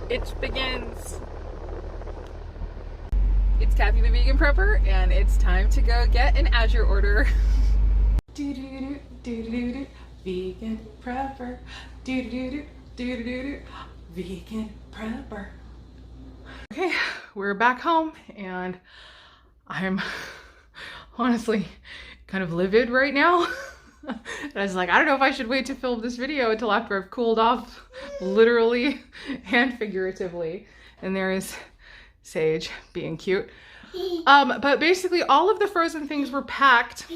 It begins. It's Kathy the Vegan Prepper, and it's time to go get an Azure order. Vegan Prepper. Vegan Prepper. Okay, we're back home, and I'm honestly kind of livid right now. I was like, I don't know if I should wait to film this video until after I've cooled off, literally and figuratively. And there is Sage being cute. But basically all of the frozen things were packed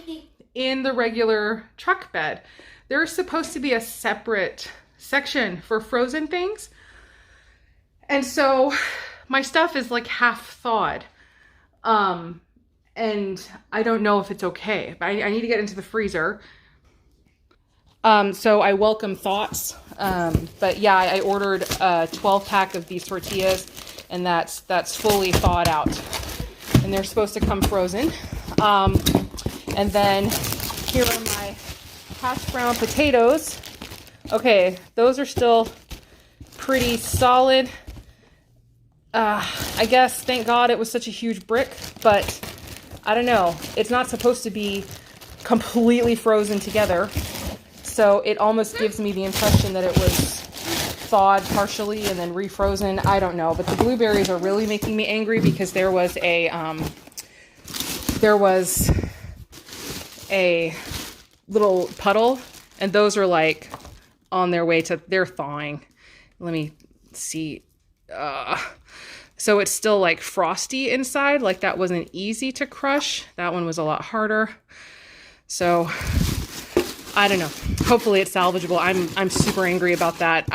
in the regular truck bed. There's supposed to be a separate section for frozen things. And so my stuff is like half thawed. And I don't know if it's okay, but I need to get into the freezer. So I welcome thoughts. But yeah, I ordered a 12 pack of these tortillas, and that's fully thawed out, and they're supposed to come frozen. And then here are my hash brown potatoes. Okay, those are still pretty solid. I guess, thank God it was such a huge brick, but I don't know. It's not supposed to be completely frozen together. So it almost gives me the impression that it was thawed partially and then refrozen. I don't know, but the blueberries are really making me angry because there was a little puddle, and those are like on their way to, they're thawing. Let me see. So it's still like frosty inside. Like that wasn't easy to crush. That one was a lot harder. So I don't know. Hopefully it's salvageable. I'm super angry about that.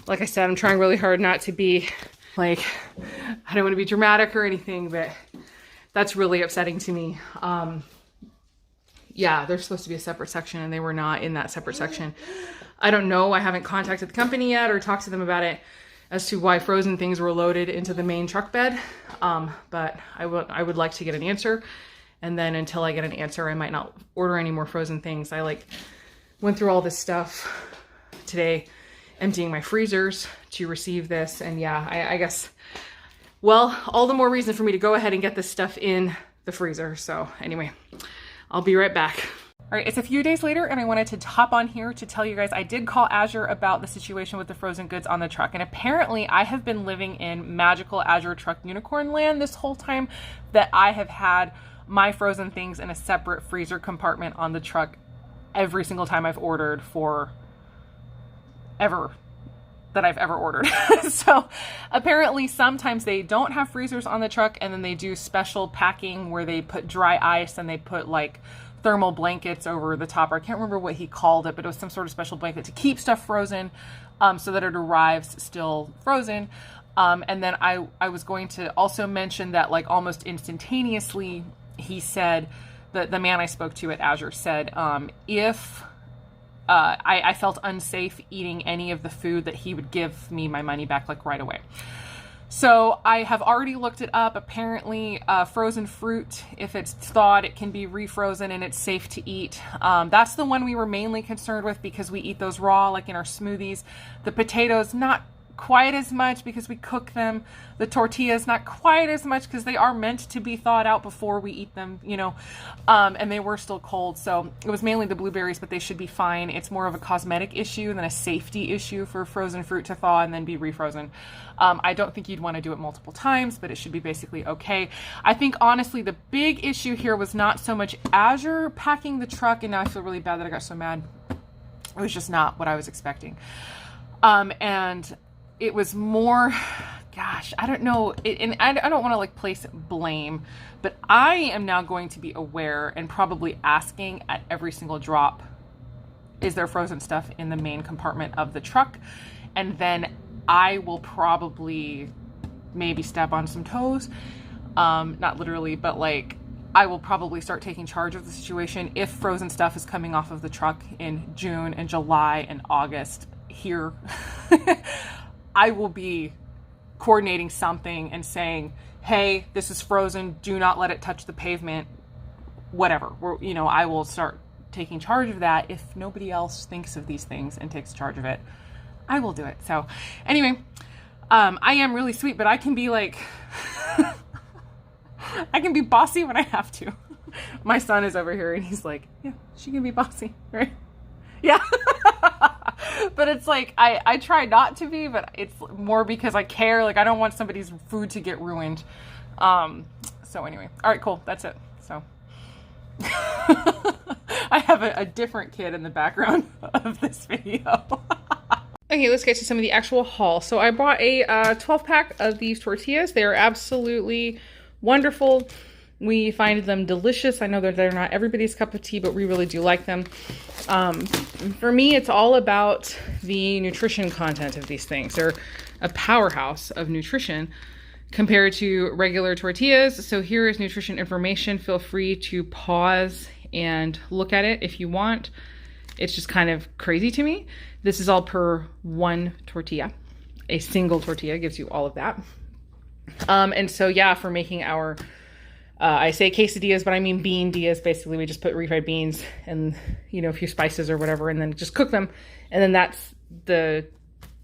Like I said, I'm trying really hard not to be like, I don't want to be dramatic or anything, but that's really upsetting to me. Yeah, there's supposed to be a separate section, and they were not in that separate section. I don't know. I haven't contacted the company yet or talked to them about it as to why frozen things were loaded into the main truck bed. But I would like to get an answer. And then until I get an answer, I might not order any more frozen things. I went through all this stuff today, emptying my freezers to receive this. And yeah, I guess, well, all the more reason for me to go ahead and get this stuff in the freezer. So anyway, I'll be right back. All right, it's a few days later, and I wanted to hop on here to tell you guys I did call Azure about the situation with the frozen goods on the truck. And apparently I have been living in magical Azure truck unicorn land this whole time, that I have had my frozen things in a separate freezer compartment on the truck every single time I've ordered for ever that I've ever ordered. So apparently sometimes they don't have freezers on the truck, and then they do special packing where they put dry ice and they put like thermal blankets over the top. I can't remember what he called it, but it was some sort of special blanket to keep stuff frozen, so that it arrives still frozen. And then I was going to also mention that like almost instantaneously, he said, the man I spoke to at Azure said, if I felt unsafe eating any of the food, that he would give me my money back like right away. So I have already looked it up. Apparently frozen fruit, if it's thawed, it can be refrozen and it's safe to eat. That's the one we were mainly concerned with because we eat those raw, like in our smoothies. The potatoes, not quite as much because we cook them. The tortillas, not quite as much because they are meant to be thawed out before we eat them, you know, and they were still cold. So it was mainly the blueberries, but they should be fine. It's more of a cosmetic issue than a safety issue for frozen fruit to thaw and then be refrozen. I don't think you'd want to do it multiple times, but it should be basically okay. I think honestly the big issue here was not so much Azure packing the truck, and now I feel really bad that I got so mad. It was just not what I was expecting. And it was more, gosh, I don't know, and I don't want to like place blame, but I am now going to be aware and probably asking at every single drop, is there frozen stuff in the main compartment of the truck? And then I will probably maybe step on some toes, not literally, but like I will probably start taking charge of the situation if frozen stuff is coming off of the truck in June and July and August here. I will be coordinating something and saying, hey, this is frozen. Do not let it touch the pavement. Whatever. I will start taking charge of that. If nobody else thinks of these things and takes charge of it, I will do it. So anyway, I am really sweet, but I can be like, I can be bossy when I have to. My son is over here and he's like, yeah, she can be bossy, right? Yeah. But it's like, I try not to be, but it's more because I care. Like, I don't want somebody's food to get ruined. So anyway, all right, cool. That's it. So I have a different kid in the background of this video. Okay, let's get to some of the actual haul. So I bought a 12-pack of these tortillas. They are absolutely wonderful. We find them delicious. I know that they're not everybody's cup of tea, but we really do like them. For me, it's all about the nutrition content of these things. They're a powerhouse of nutrition compared to regular tortillas. So here is nutrition information. Feel free to pause and look at it if you want. It's just kind of crazy to me. This is all per one tortilla. A single tortilla gives you all of that. And so yeah, for making our, I say quesadillas, but I mean bean dias. Basically, we just put refried beans and, you know, a few spices or whatever, and then just cook them. And then that's the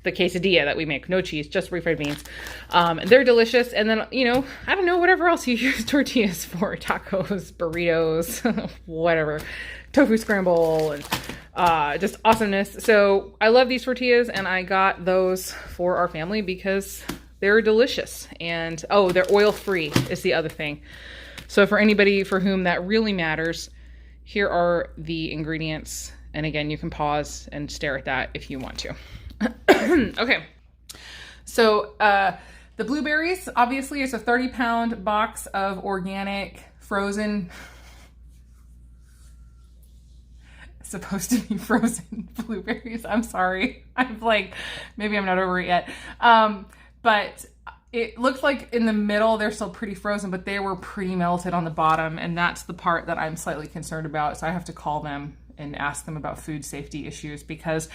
quesadilla that we make. No cheese, just refried beans. And they're delicious. And then, you know, I don't know, whatever else you use tortillas for, tacos, burritos, whatever, tofu scramble, and just awesomeness. So I love these tortillas, and I got those for our family because they're delicious. And oh, they're oil-free is the other thing. So for anybody for whom that really matters, here are the ingredients. And again, you can pause and stare at that if you want to. Okay. So the blueberries, obviously, is a 30-pound box of organic frozen, supposed to be frozen blueberries. I'm sorry. I'm like, maybe I'm not over it yet. But it looks like in the middle, they're still pretty frozen, but they were pretty melted on the bottom. And that's the part that I'm slightly concerned about. So I have to call them and ask them about food safety issues, because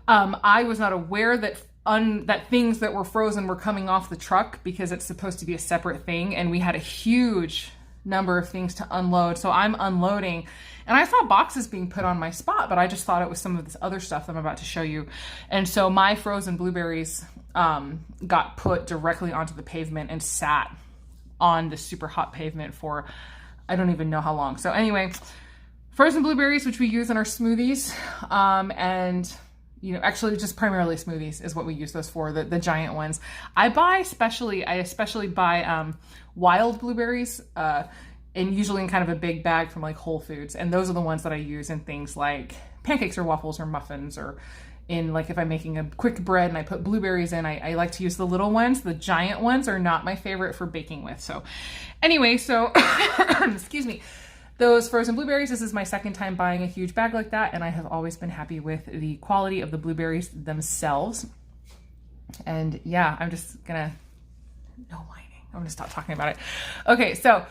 I was not aware that that things that were frozen were coming off the truck, because it's supposed to be a separate thing. And we had a huge number of things to unload. So I'm unloading, and I saw boxes being put on my spot, but I just thought it was some of this other stuff that I'm about to show you. And so my frozen blueberries got put directly onto the pavement and sat on the super hot pavement for, I don't even know how long. So anyway, frozen blueberries, which we use in our smoothies, and you know, actually just primarily smoothies is what we use those for, the giant ones. I especially buy wild blueberries, and usually in kind of a big bag from like Whole Foods. And those are the ones that I use in things like pancakes or waffles or muffins, or in like if I'm making a quick bread and I put blueberries in, I like to use the little ones. The giant ones are not my favorite for baking with. So anyway, so excuse me. Those frozen blueberries, this is my second time buying a huge bag like that, and I have always been happy with the quality of the blueberries themselves. And yeah, I'm just gonna, no whining, I'm gonna stop talking about it. Okay, so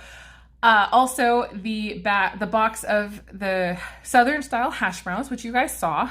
also the box of the Southern style hash browns, which you guys saw,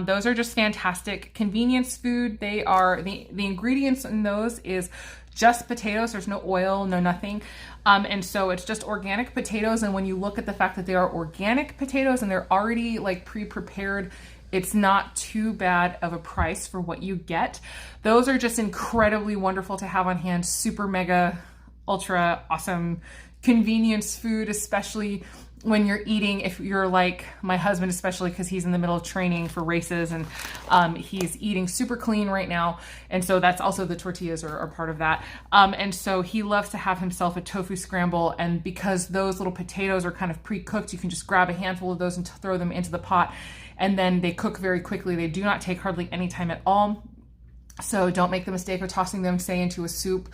those are just fantastic convenience food. They are, the ingredients in those is just potatoes. There's no oil, no nothing. And so it's just organic potatoes. And when you look at the fact that they are organic potatoes and they're already like pre-prepared, it's not too bad of a price for what you get. Those are just incredibly wonderful to have on hand. Super mega ultra awesome convenience food, especially when you're eating, if you're like my husband, especially because he's in the middle of training for races, and he's eating super clean right now. And so that's also, the tortillas are part of that. And so he loves to have himself a tofu scramble. And because those little potatoes are kind of pre-cooked, you can just grab a handful of those and throw them into the pot. And then they cook very quickly. They do not take hardly any time at all. So don't make the mistake of tossing them, say, into a soup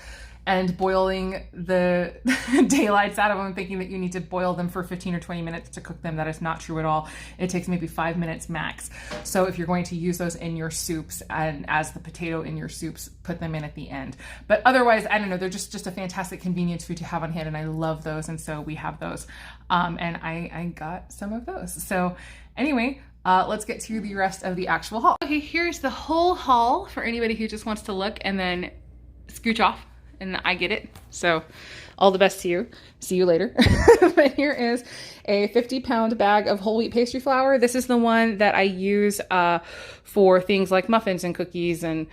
and boiling the daylights out of them, thinking that you need to boil them for 15 or 20 minutes to cook them. That is not true at all. It takes maybe 5 minutes max. So if you're going to use those in your soups, and as the potato in your soups, put them in at the end. But otherwise, I don't know, they're just a fantastic convenience food to have on hand, and I love those. And so we have those. And I got some of those. So anyway, let's get to the rest of the actual haul. Okay, here's the whole haul for anybody who just wants to look and then scooch off and I get it. So all the best to you. See you later. But here is a 50-pound bag of whole wheat pastry flour. This is the one that I use for things like muffins and cookies and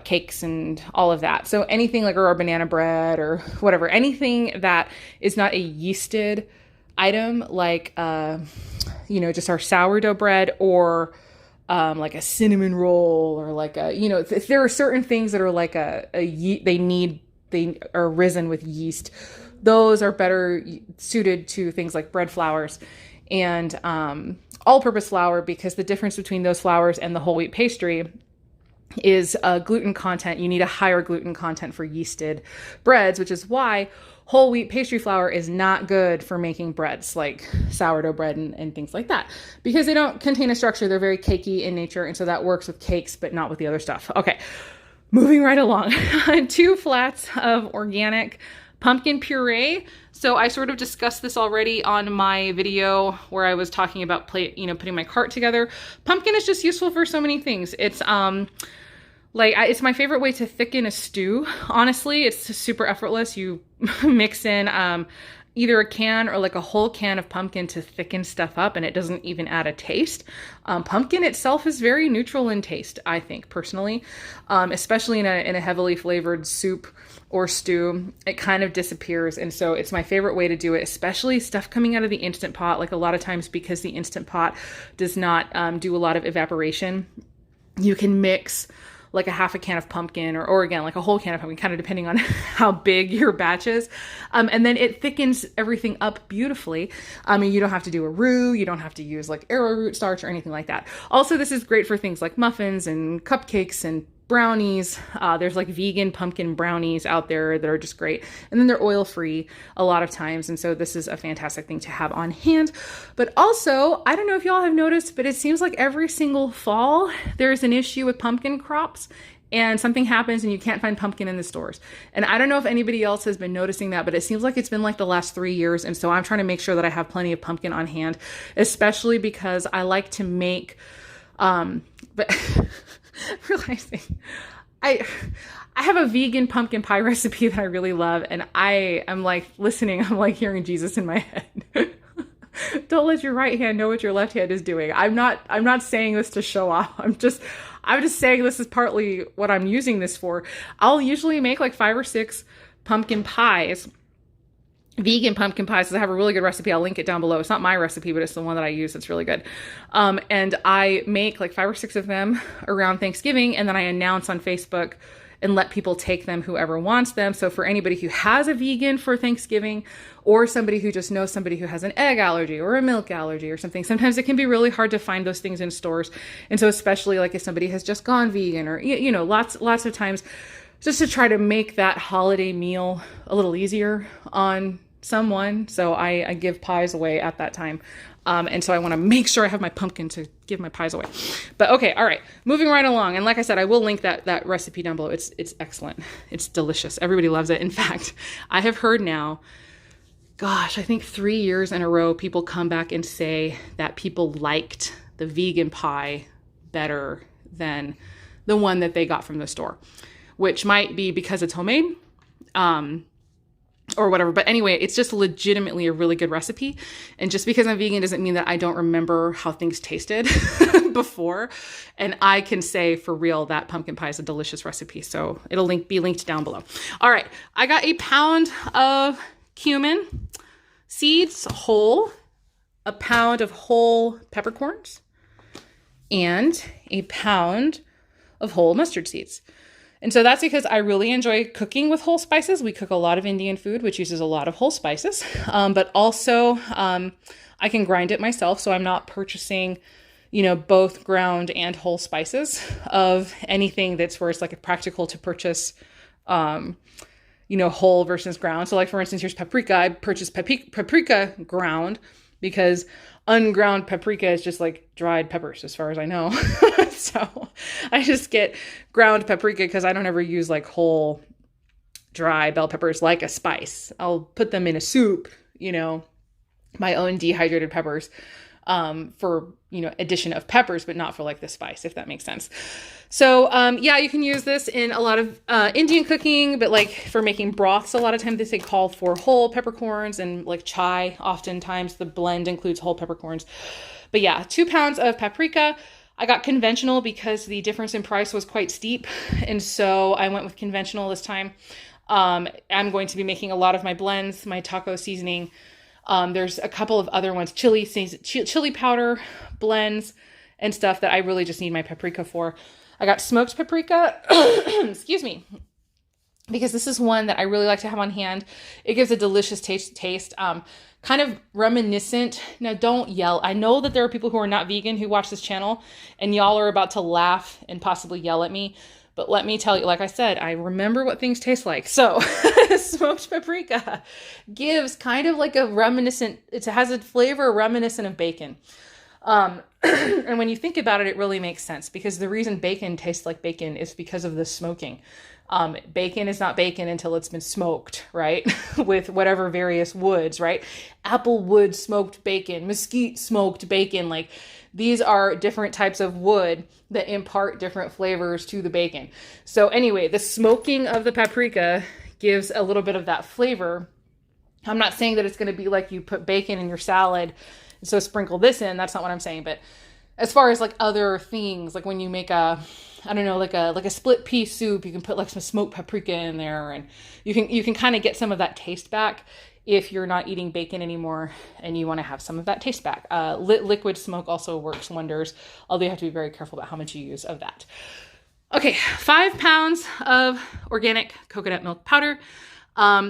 cakes and all of that. So anything like or banana bread or whatever, anything that is not a yeasted item like, just our sourdough bread or like a cinnamon roll or like if there are certain things that are like they are risen with yeast. Those are better suited to things like bread flours and all-purpose flour, because the difference between those flours and the whole wheat pastry is gluten content. You need a higher gluten content for yeasted breads, which is why whole wheat pastry flour is not good for making breads like sourdough bread and things like that, because they don't contain a structure. They're very cakey in nature. And so that works with cakes, but not with the other stuff. Okay. Moving right along, 2 flats of organic pumpkin puree. So I sort of discussed this already on my video where I was talking about putting my cart together. Pumpkin is just useful for so many things. It's it's my favorite way to thicken a stew. Honestly, it's super effortless. You mix in either a can or like a whole can of pumpkin to thicken stuff up, and it doesn't even add a taste. Pumpkin itself is very neutral in taste, I think, personally, especially in a heavily flavored soup or stew. It kind of disappears, and so it's my favorite way to do it, especially stuff coming out of the Instant Pot. Like a lot of times, because the Instant Pot does not do a lot of evaporation, you can mix like a half a can of pumpkin or again, like a whole can of pumpkin, kind of depending on how big your batch is. And then it thickens everything up beautifully. You don't have to do a roux. You don't have to use like arrowroot starch or anything like that. Also, this is great for things like muffins and cupcakes and brownies. There's like vegan pumpkin brownies out there that are just great. And then they're oil-free a lot of times. And so this is a fantastic thing to have on hand. But also, I don't know if y'all have noticed, but it seems like every single fall, there's an issue with pumpkin crops and something happens and you can't find pumpkin in the stores. And I don't know if anybody else has been noticing that, but it seems like it's been like the last 3 years. And so I'm trying to make sure that I have plenty of pumpkin on hand, especially because I like to make, realizing I have a vegan pumpkin pie recipe that I really love, and I am like listening, I'm like hearing Jesus in my head. Don't let your right hand know what your left hand is doing. I'm not saying this to show off. I'm just saying this is partly what I'm using this for. I'll usually make like 5 or 6 pumpkin pies, vegan pumpkin pies. I have a really good recipe. I'll link it down below. It's not my recipe, but it's the one that I use. It's really good. And I make like 5 or 6 of them around Thanksgiving. And then I announce on Facebook and let people take them, whoever wants them. So for anybody who has a vegan for Thanksgiving, or somebody who just knows somebody who has an egg allergy or a milk allergy or something, sometimes it can be really hard to find those things in stores. And so especially like if somebody has just gone vegan or, lots of times, just to try to make that holiday meal a little easier on someone. So I give pies away at that time. And so I want to make sure I have my pumpkin to give my pies away. But okay, all right, moving right along. And like I said, I will link that recipe down below. It's excellent. It's delicious. Everybody loves it. In fact, I have heard now, gosh, I think 3 years in a row, people come back and say that people liked the vegan pie better than the one that they got from the store, which might be because it's homemade. Or whatever. But anyway, it's just legitimately a really good recipe. And just because I'm vegan doesn't mean that I don't remember how things tasted before. And I can say for real that pumpkin pie is a delicious recipe. So it'll be linked down below. All right. I got a pound of cumin seeds whole, a pound of whole peppercorns, and a pound of whole mustard seeds. And so that's because I really enjoy cooking with whole spices. We cook a lot of Indian food, which uses a lot of whole spices, but also I can grind it myself. So I'm not purchasing, both ground and whole spices of anything that's where it's like practical to purchase, whole versus ground. So like, for instance, here's paprika. I purchased paprika ground because unground paprika is just like dried peppers as far as I know. So I just get ground paprika because I don't ever use like whole dry bell peppers like a spice. I'll put them in a soup, my own dehydrated peppers. for, you know, addition of peppers, but not for like the spice, if that makes sense. So, yeah, you can use this in a lot of Indian cooking, but like for making broths, a lot of times they call for whole peppercorns, and like chai, oftentimes the blend includes whole peppercorns. But yeah, 2 pounds of paprika. I got conventional because the difference in price was quite steep. And so I went with conventional this time. I'm going to be making a lot of my blends, my taco seasoning. There's a couple of other ones, chili powder blends and stuff that I really just need my paprika for. I got smoked paprika, excuse me, because this is one that I really like to have on hand. It gives a delicious taste, kind of reminiscent. Now, don't yell. I know that there are people who are not vegan who watch this channel, and y'all are about to laugh and possibly yell at me. But let me tell you, like I said, I remember what things taste like. So smoked paprika gives kind of like a reminiscent, it has a flavor reminiscent of bacon. And when you think about it, it really makes sense, because the reason bacon tastes like bacon is because of the smoking. Bacon is not bacon until it's been smoked, right? With whatever various woods, right? Apple wood smoked bacon, mesquite smoked bacon. Like, these are different types of wood that impart different flavors to the bacon. So anyway, the smoking of the paprika gives a little bit of that flavor. I'm not saying that it's going to be like you put bacon in your salad, so sprinkle this in. That's not what I'm saying. But as far as like other things, like when you make a, I don't know, like a split pea soup, you can put like some smoked paprika in there, and you can kind of get some of that taste back if you're not eating bacon anymore and you want to have some of that taste back. Liquid smoke also works wonders, although you have to be very careful about how much you use of that. Okay, 5 pounds of organic coconut milk powder.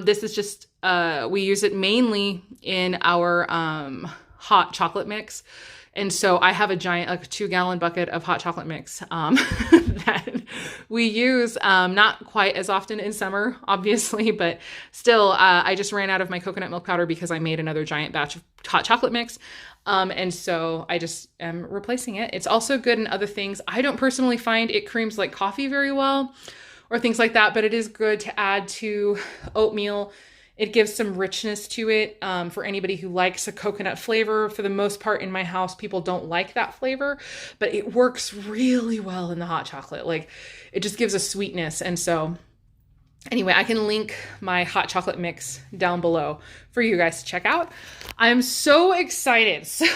This is just, we use it mainly in our hot chocolate mix. And so I have a giant, like 2-gallon bucket of hot chocolate mix that we use not quite as often in summer, obviously, but still, I just ran out of my coconut milk powder because I made another giant batch of hot chocolate mix. And so I just am replacing it. It's also good in other things. I don't personally find it creams like coffee very well or things like that, but it is good to add to oatmeal. It gives some richness to it for anybody who likes a coconut flavor. For the most part in my house, people don't like that flavor, but it works really well in the hot chocolate. Like, it just gives a sweetness. And so anyway, I can link my hot chocolate mix down below for you guys to check out. I'm so excited. So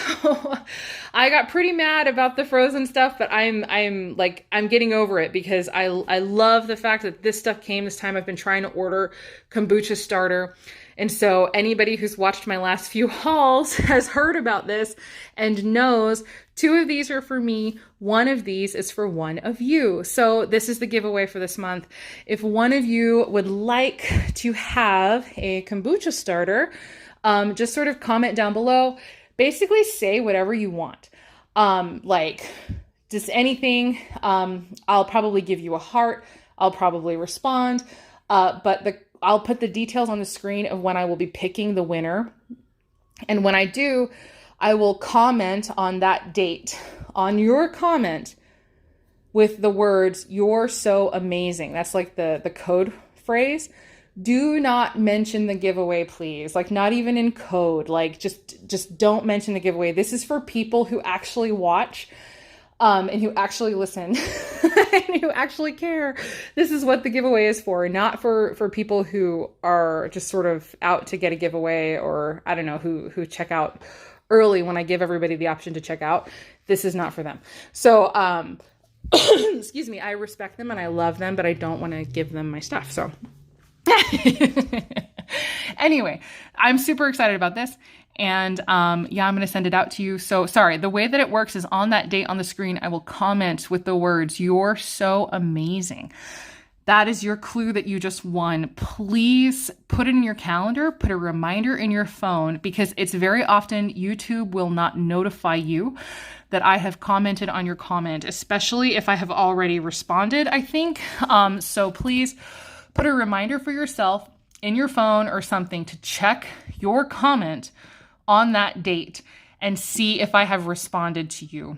I got pretty mad about the frozen stuff, but I'm getting over it, because I love the fact that this stuff came this time. I've been trying to order Kombucha Starter. And so anybody who's watched my last few hauls has heard about this and knows 2 of these are for me. 1 of these is for one of you. So this is the giveaway for this month. If one of you would like to have a Kombucha Starter, just sort of comment down below. Basically say whatever you want. Like just anything. I'll probably give you a heart. I'll probably respond. But I'll put the details on the screen of when I will be picking the winner. And when I do, I will comment on that date on your comment with the words, "You're so amazing." That's like the code phrase. Do not mention the giveaway, please. Like, not even in code. Like, just don't mention the giveaway. This is for people who actually watch and who actually listen and who actually care. This is what the giveaway is for, not for people who are just sort of out to get a giveaway, or I don't know, who check out early when I give everybody the option to check out. This is not for them. So, excuse me, I respect them and I love them, but I don't want to give them my stuff. So anyway, I'm super excited about this. And yeah, I'm going to send it out to you. So sorry, the way that it works is on that date on the screen, I will comment with the words, "You're so amazing." That is your clue that you just won. Please put it in your calendar, put a reminder in your phone, because it's very often YouTube will not notify you that I have commented on your comment, especially if I have already responded, I think. So please put a reminder for yourself in your phone or something to check your comment on that date and see if I have responded to you.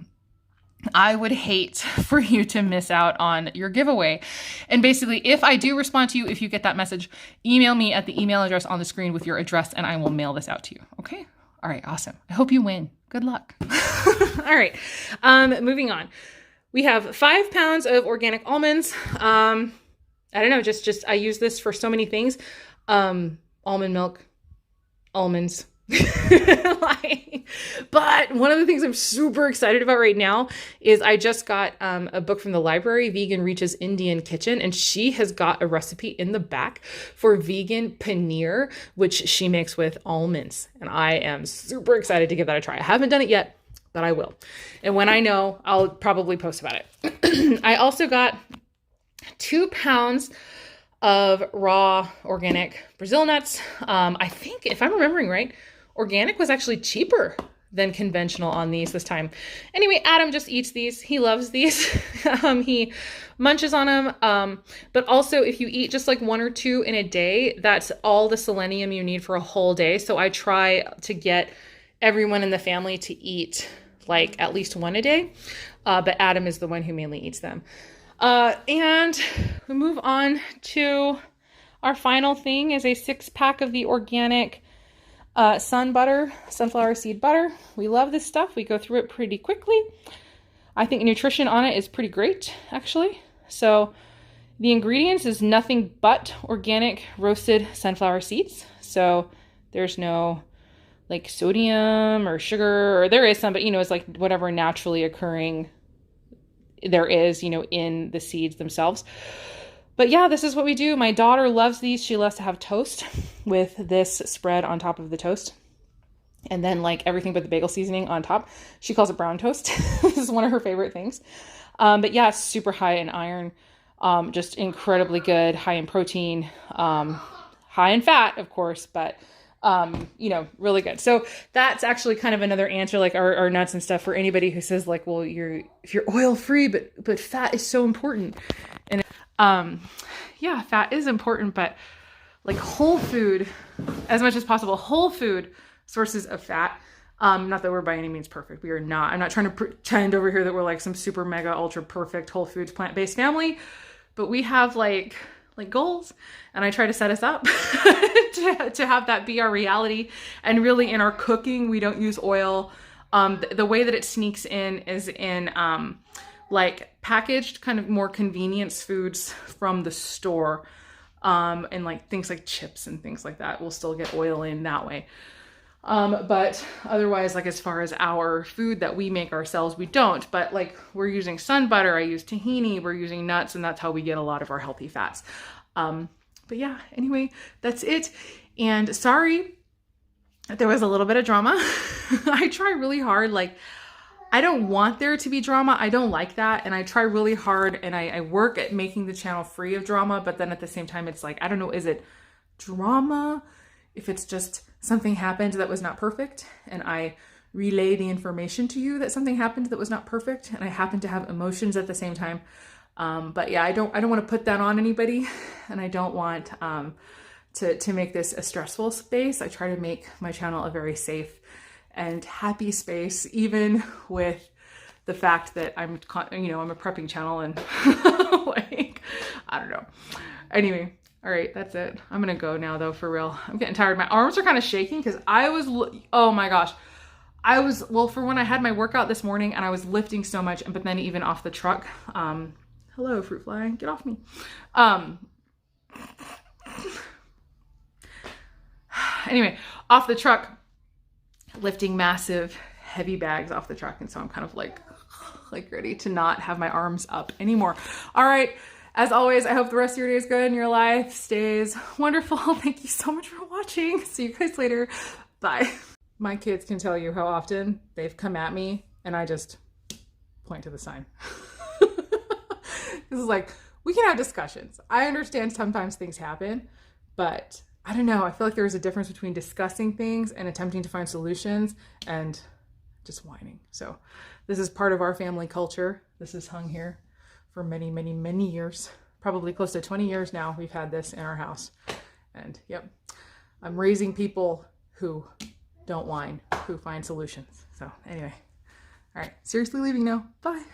I would hate for you to miss out on your giveaway. And basically, if I do respond to you, if you get that message, email me at the email address on the screen with your address and I will mail this out to you. Okay? All right, awesome. I hope you win. Good luck. All right, moving on. We have 5 pounds of organic almonds. I don't know, just I use this for so many things. Almond milk, almonds. But one of the things I'm super excited about right now is I just got a book from the library, Vegan Reaches Indian Kitchen, and she has got a recipe in the back for vegan paneer, which she makes with almonds. And I am super excited to give that a try. I haven't done it yet, but I will. And when I know, I'll probably post about it. I also got 2 pounds of raw organic Brazil nuts. I think, if I'm remembering right, organic was actually cheaper than conventional on these this time. Anyway, Adam just eats these. He loves these. He munches on them. But also if you eat just like 1 or 2 in a day, that's all the selenium you need for a whole day. So I try to get everyone in the family to eat like at least 1 a day. But Adam is the one who mainly eats them. And we move on to our final thing is a 6-pack of the organic sunflower seed butter. We love this stuff. We go through it pretty quickly. I think nutrition on it is pretty great, actually. So the ingredients is nothing but organic roasted sunflower seeds. So there's no like sodium or sugar, or there is some, but it's like whatever naturally occurring there is, in the seeds themselves. But yeah, this is what we do. My daughter loves these. She loves to have toast with this spread on top of the toast. And then like everything but the bagel seasoning on top. She calls it brown toast. This is one of her favorite things. But yeah, it's super high in iron. Just incredibly good, high in protein, high in fat, of course, but really good. So that's actually kind of another answer, like our nuts and stuff, for anybody who says like, well, if you're oil free, but fat is so important. And yeah, fat is important, but like whole food, as much as possible, whole food sources of fat. Not that we're by any means perfect. We are not. I'm not trying to pretend over here that we're like some super mega ultra perfect whole foods plant-based family, but we have like goals, and I try to set us up to have that be our reality. And really in our cooking, we don't use oil. The way that it sneaks in is in like packaged kind of more convenience foods from the store, and like things like chips and things like that will still get oil in that way. But otherwise, like as far as our food that we make ourselves, we don't. But like we're using sun butter, I use tahini, we're using nuts, and that's how we get a lot of our healthy fats. But yeah, anyway, that's it. And sorry, there was a little bit of drama. I try really hard. Like, I don't want there to be drama. I don't like that. And I try really hard, and I work at making the channel free of drama. But then at the same time, it's like, I don't know, is it drama if it's just something happened that was not perfect, and I relay the information to you that something happened that was not perfect, and I happen to have emotions at the same time. But yeah, I don't want to put that on anybody, and I don't want to make this a stressful space. I try to make my channel a very safe and happy space, even with the fact that I'm a prepping channel, and like, I don't know. Anyway, all right, that's it. I'm gonna go now though, for real. I'm getting tired. My arms are kind of shaking because oh my gosh. For when I had my workout this morning and I was lifting so much, but then even off the truck, hello, fruit fly, get off me. Anyway, off the truck, lifting massive, heavy bags off the truck. And so I'm kind of like ready to not have my arms up anymore. All right. As always, I hope the rest of your day is good and your life stays wonderful. Thank you so much for watching. See you guys later. Bye. My kids can tell you how often they've come at me and I just point to the sign. This is like, we can have discussions. I understand sometimes things happen, but I don't know. I feel like there's a difference between discussing things and attempting to find solutions and just whining. So this is part of our family culture. This is hung here for many, many, many years, probably close to 20 years now. We've had this in our house. And yep, I'm raising people who don't whine, who find solutions. So anyway, all right, seriously leaving now. Bye.